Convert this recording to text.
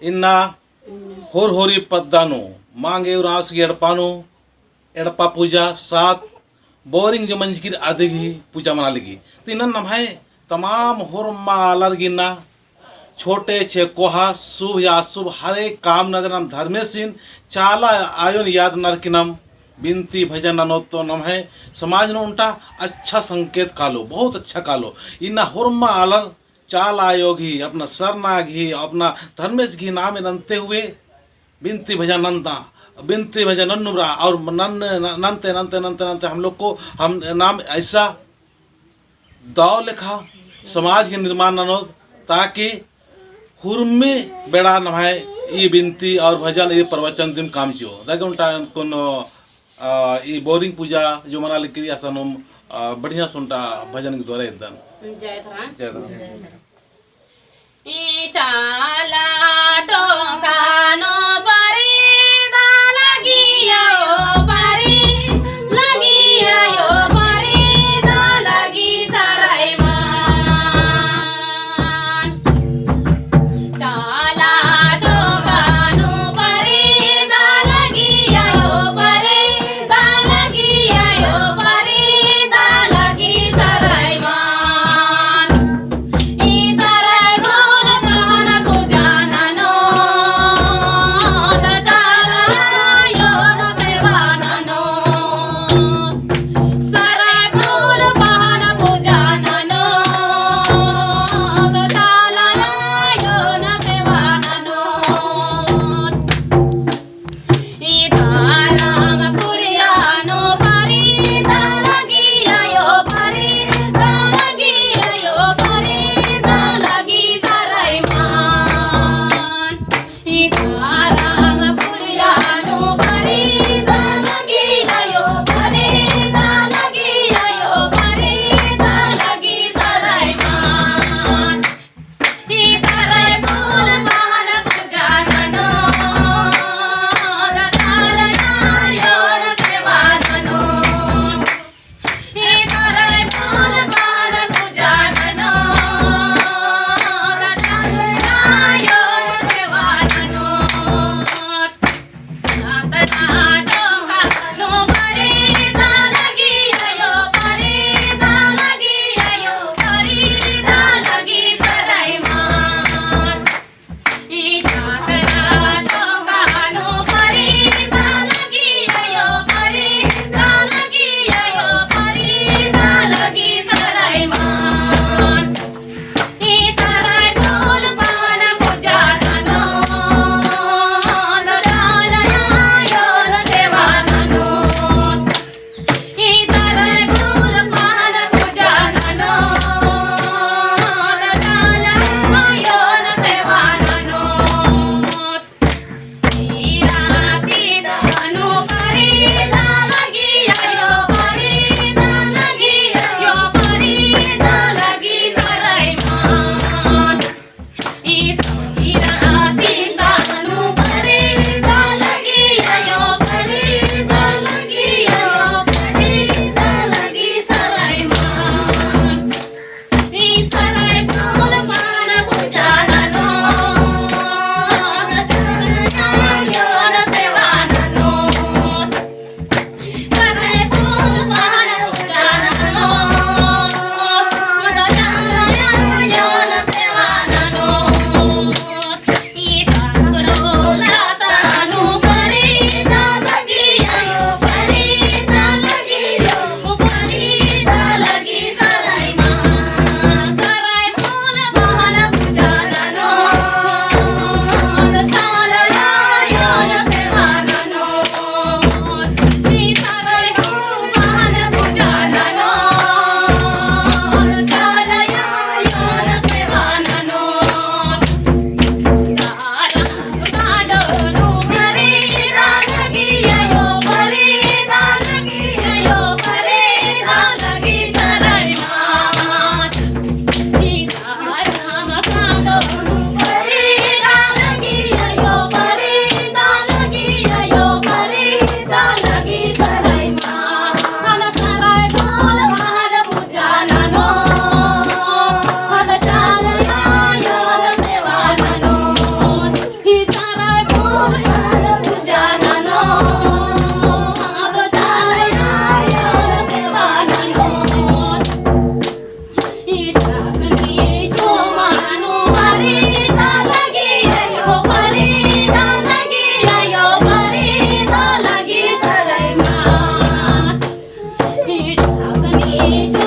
इन्ना होर होरी पद्दानु मांगे उरासगी एडपानु एडपा पूजा सात बोरिंग जो मंजकिर आदि पूजा मना लगी तीन नभाए तमाम होरमा अलर्गिना छोटे छे कोहा शुभ या शुभ हरे काम नगर नाम धर्मेसिन चाला आयोन याद नरकिनम बिनती भजन अनोत्तो नम है समाज ने उनटा अच्छा संकेत कालो बहुत अच्छा कालो इन्ना होरमा अलर चाल आयोगी अपना सरना घी अपना धर्मेश घी नाम नंते हुए बिनती भजन नंदा बिनती भजन नन्नुरा और नंते नंते नंते नंते हम लोग को हम नाम ऐसा दाव लिखा समाज के निर्माण ननो ताकि हुर्मे बेड़ा नभाए ये बिनती और भजन ये प्रवचन दिन काम चियो दागे उनटा कोनो ये बोरिंग पूजा जो मना लिखी ऐसा नोम बढ़िया सुनता भजन के द्वारा एकदम जय धरा जय धरा ई चाला टोकानो परी दा लगियो परी लगियो परी दा लगी सराय मान चाला टोकानो परी दा लगियो परी दा लगियो परी दा लगी सराय मान ई सराय मान कहना पूजा ननो लगी